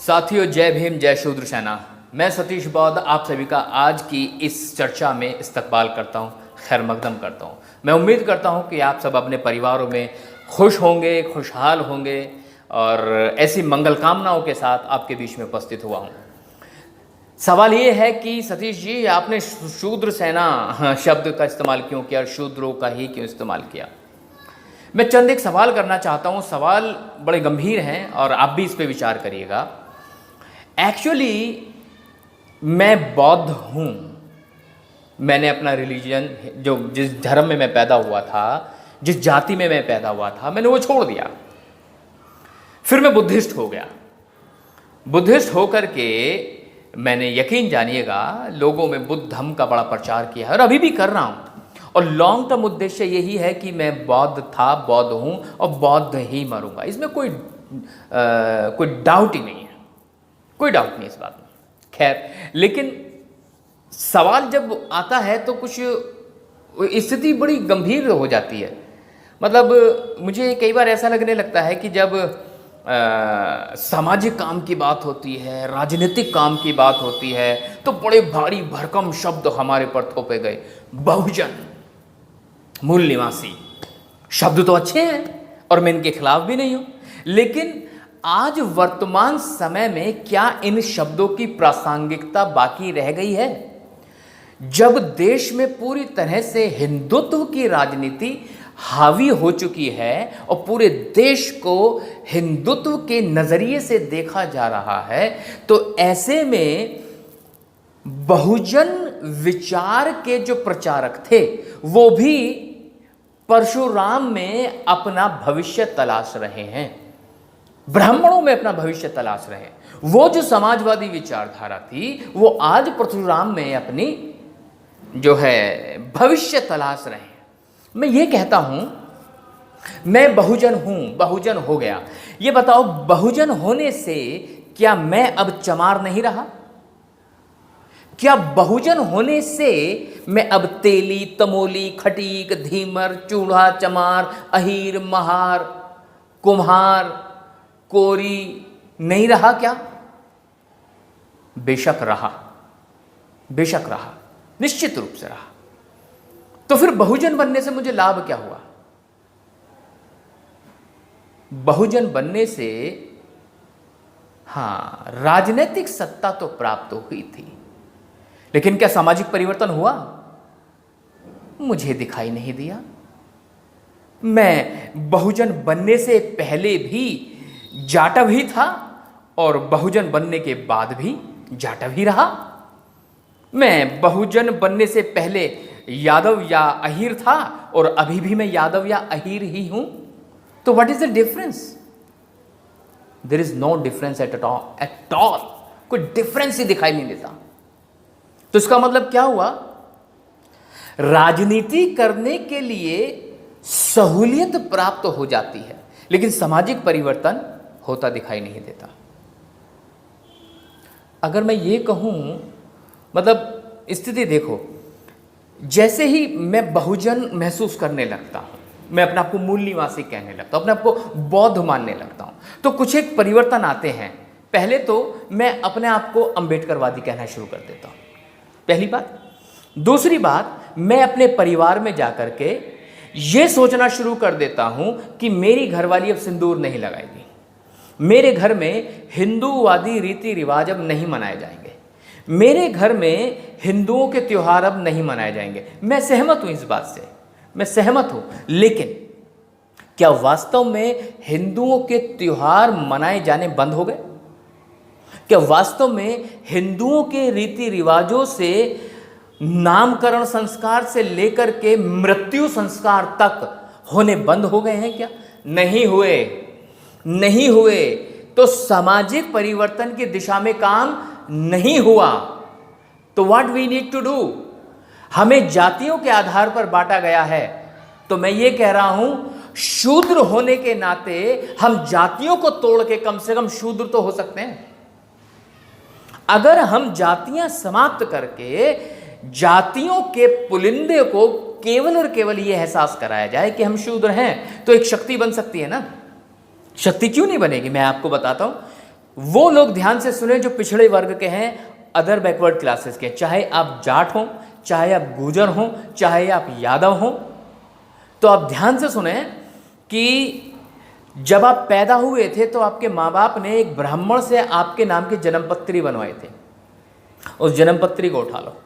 साथियों, जय भीम, जय शूद्र सेना। मैं सतीश बौद्ध आप सभी का आज की इस चर्चा में इस्तकबाल करता हूँ, खैर मकदम करता हूँ। मैं उम्मीद करता हूँ कि आप सब अपने परिवारों में खुश होंगे, खुशहाल होंगे और ऐसी मंगल कामनाओं के साथ आपके बीच में उपस्थित हुआ हूँ। सवाल ये है कि सतीश जी, आपने शूद्र सेना शब्द का इस्तेमाल क्यों किया और शूद्रों का ही क्यों इस्तेमाल किया? मैं चंद एक सवाल करना चाहता हूँ। सवाल बड़े गंभीर हैं और आप भी इस पे विचार करिएगा। एक्चुअली मैं बौद्ध हूँ। मैंने अपना रिलीजन, जो जिस धर्म में मैं पैदा हुआ था, जिस जाति में मैं पैदा हुआ था, मैंने वो छोड़ दिया। फिर मैं बुद्धिस्ट हो गया। बुद्धिस्ट होकर के मैंने, यकीन जानिएगा, लोगों में बुद्ध धर्म का बड़ा प्रचार किया है और अभी भी कर रहा हूँ। और लॉन्ग टर्म उद्देश्य यही है कि मैं बौद्ध था, बौद्ध हूँ और बौद्ध ही मरूंगा। इसमें कोई डाउट ही नहीं है, कोई डाउट नहीं इस बात में। खैर, लेकिन सवाल जब आता है तो कुछ स्थिति बड़ी गंभीर हो जाती है। मतलब मुझे कई बार ऐसा लगने लगता है कि जब सामाजिक काम की बात होती है, राजनीतिक काम की बात होती है, तो बड़े भारी भरकम शब्द हमारे पर थोपे गए। बहुजन, मूल निवासी, शब्द तो अच्छे हैं और मैं इनके खिलाफ भी नहीं हूं, लेकिन आज वर्तमान समय में क्या इन शब्दों की प्रासंगिकता बाकी रह गई है? जब देश में पूरी तरह से हिंदुत्व की राजनीति हावी हो चुकी है और पूरे देश को हिंदुत्व के नजरिए से देखा जा रहा है, तो ऐसे में बहुजन विचार के जो प्रचारक थे वो भी परशुराम में अपना भविष्य तलाश रहे हैं, ब्राह्मणों में अपना भविष्य तलाश रहे हैं। वो जो समाजवादी विचारधारा थी वो आज परशुराम में अपनी जो है भविष्य तलाश रहे हैं। मैं ये कहता हूं, मैं बहुजन हूं, बहुजन हो गया। ये बताओ, बहुजन होने से क्या मैं अब चमार नहीं रहा? क्या बहुजन होने से मैं अब तेली, तमोली, खटीक, धीमर, चूल्हा, चमार, अहीर, महार, कुम्हार, कोरी नहीं रहा क्या? बेशक रहा, बेशक रहा, निश्चित रूप से रहा। तो फिर बहुजन बनने से मुझे लाभ क्या हुआ? बहुजन बनने से हां, राजनीतिक सत्ता तो प्राप्त हुई थी, लेकिन क्या सामाजिक परिवर्तन हुआ? मुझे दिखाई नहीं दिया। मैं बहुजन बनने से पहले भी जाटव ही था और बहुजन बनने के बाद भी जाटव ही रहा। मैं बहुजन बनने से पहले यादव या अहीर था और अभी भी मैं यादव या अहीर ही हूं। तो what is the difference? There is no difference at all. कोई डिफरेंस ही दिखाई नहीं देता। तो इसका मतलब क्या हुआ? राजनीति करने के लिए सहूलियत प्राप्त हो जाती है, लेकिन सामाजिक परिवर्तन होता दिखाई नहीं देता। अगर मैं ये कहूं, मतलब स्थिति देखो, जैसे ही मैं बहुजन महसूस करने लगता हूं, मैं अपने आप को मूल निवासी कहने लगता हूं, अपने आप को बौद्ध मानने लगता हूं, तो कुछ एक परिवर्तन आते हैं। पहले तो मैं अपने आप को अंबेडकरवादी कहना शुरू कर देता हूं, पहली बात। दूसरी बात, मैं अपने परिवार में जाकर के ये सोचना शुरू कर देता हूं कि मेरी घरवाली अब सिंदूर नहीं लगाएगी, मेरे घर में हिंदूवादी रीति रिवाज अब नहीं मनाए जाएंगे, मेरे घर में हिंदुओं के त्योहार अब नहीं मनाए जाएंगे। मैं सहमत हूं इस बात से, मैं सहमत हूं, लेकिन क्या वास्तव में हिंदुओं के त्योहार मनाए जाने बंद हो गए? क्या वास्तव में हिंदुओं के रीति रिवाजों से, नामकरण संस्कार से लेकर के मृत्यु संस्कार तक होने बंद हो गए हैं क्या? नहीं हुए, नहीं हुए। तो सामाजिक परिवर्तन की दिशा में काम नहीं हुआ। तो what we need to do? हमें जातियों के आधार पर बांटा गया है। तो मैं ये कह रहा हूं, शूद्र होने के नाते हम जातियों को तोड़ के कम से कम शूद्र तो हो सकते हैं। अगर हम जातियां समाप्त करके जातियों के पुलिंदे को केवल और केवल यह एहसास कराया जाए कि हम शूद्र हैं, तो एक शक्ति बन सकती है ना। शक्ति क्यों नहीं बनेगी? मैं आपको बताता हूं। वो लोग ध्यान से सुने जो पिछड़े वर्ग के हैं, अदर बैकवर्ड क्लासेस के, चाहे आप जाट हों, चाहे आप गुजर हों, चाहे आप यादव हों। तो आप ध्यान से सुने कि जब आप पैदा हुए थे तो आपके माँ बाप ने एक ब्राह्मण से आपके नाम की जन्मपत्री बनवाए थे। उस जन्मपत्री को उठा लो।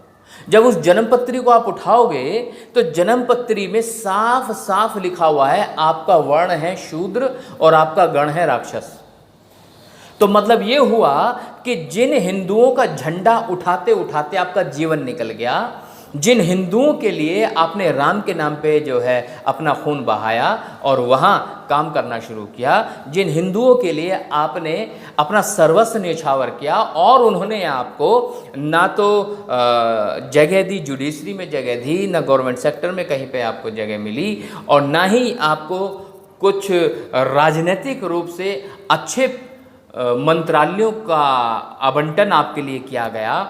जब उस जन्मपत्री को आप उठाओगे तो जन्मपत्री में साफ साफ लिखा हुआ है आपका वर्ण है शूद्र और आपका गण है राक्षस। तो मतलब ये हुआ कि जिन हिंदुओं का झंडा उठाते उठाते आपका जीवन निकल गया, जिन हिंदुओं के लिए आपने राम के नाम पे जो है अपना खून बहाया और वहाँ काम करना शुरू किया, जिन हिंदुओं के लिए आपने अपना सर्वस्व न्यौछावर किया और उन्होंने आपको ना तो जगह दी, जुडिशरी में जगह दी, ना गवर्नमेंट सेक्टर में कहीं पे आपको जगह मिली, और ना ही आपको कुछ राजनीतिक रूप से अच्छे मंत्रालयों का आवंटन आपके लिए किया गया,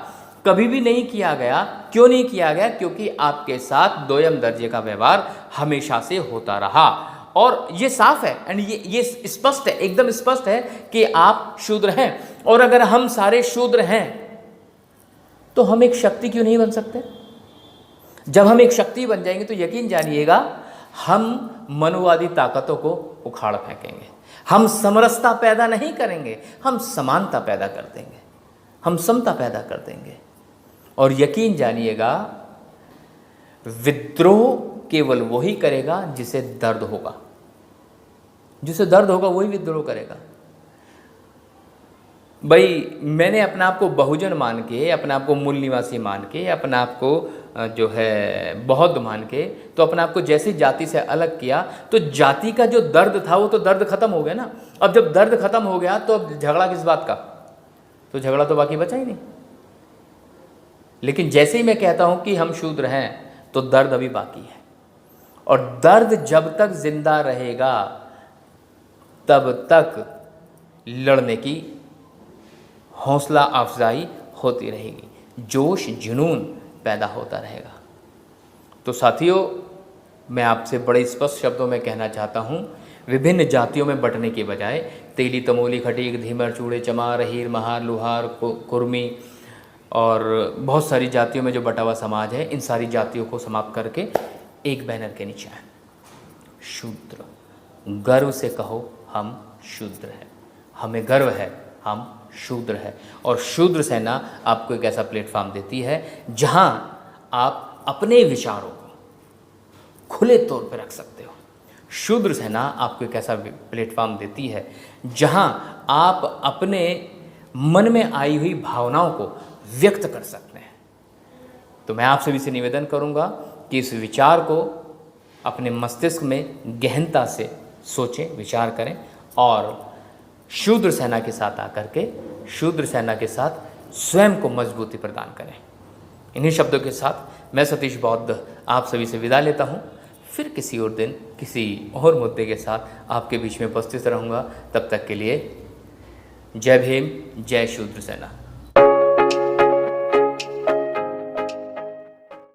कभी भी नहीं किया गया। क्यों नहीं किया गया? क्योंकि आपके साथ दोयम दर्जे का व्यवहार हमेशा से होता रहा। और ये साफ है एंड ये स्पष्ट है, एकदम स्पष्ट है कि आप शूद्र हैं। और अगर हम सारे शूद्र हैं तो हम एक शक्ति क्यों नहीं बन सकते? जब हम एक शक्ति बन जाएंगे तो यकीन जानिएगा हम मनोवादी ताकतों को उखाड़ फेंकेंगे। हम समरसता पैदा नहीं करेंगे, हम समानता पैदा कर देंगे, हम समता पैदा कर देंगे। और यकीन जानिएगा विद्रोह केवल वही करेगा जिसे दर्द होगा। जिसे दर्द होगा वही विद्रोह करेगा। भाई मैंने अपने आप को बहुजन मान के, अपने आप को मूल निवासी मान के, अपने आप को जो है बौद्ध मान के, तो अपने आप को जैसे जाति से अलग किया तो जाति का जो दर्द था वो तो दर्द खत्म हो गया ना। अब जब दर्द खत्म हो गया तो अब झगड़ा किस बात का? तो झगड़ा तो बाकी बचा ही नहीं। लेकिन जैसे ही मैं कहता हूं कि हम शूद्र हैं तो दर्द अभी बाकी है, और दर्द जब तक जिंदा रहेगा तब तक लड़ने की हौसला अफजाई होती रहेगी, जोश जुनून पैदा होता रहेगा। तो साथियों, मैं आपसे बड़े स्पष्ट शब्दों में कहना चाहता हूँ, विभिन्न जातियों में बंटने के बजाय तेली, तमोली, खटीक, धीमर, चूड़े, चमार, हीर, महार, लुहार, कुर्मी और बहुत सारी जातियों में जो बटा हुआ समाज है, इन सारी जातियों को समाप्त करके एक बैनर के नीचे आए, शूद्र। गर्व से कहो हम शूद्र हैं, हमें गर्व है, हम शूद्र है। और शूद्र सेना आपको एक ऐसा प्लेटफॉर्म देती है जहां आप अपने विचारों को खुले तौर पर रख सकते हो। शूद्र सेना आपको एक ऐसा प्लेटफॉर्म देती है जहां आप अपने मन में आई हुई भावनाओं को व्यक्त कर सकते हैं। तो मैं आपसे भी से निवेदन करूंगा कि इस विचार को अपने मस्तिष्क में गहनता से सोचें, विचार करें और शूद्र सेना के साथ आकर के शूद्र सेना के साथ स्वयं को मजबूती प्रदान करें। इन्हीं शब्दों के साथ मैं सतीश बौद्ध आप सभी से विदा लेता हूँ। फिर किसी और दिन किसी और मुद्दे के साथ आपके बीच में उपस्थित रहूँगा। तब तक के लिए जय भीम, जय शूद्र सेना।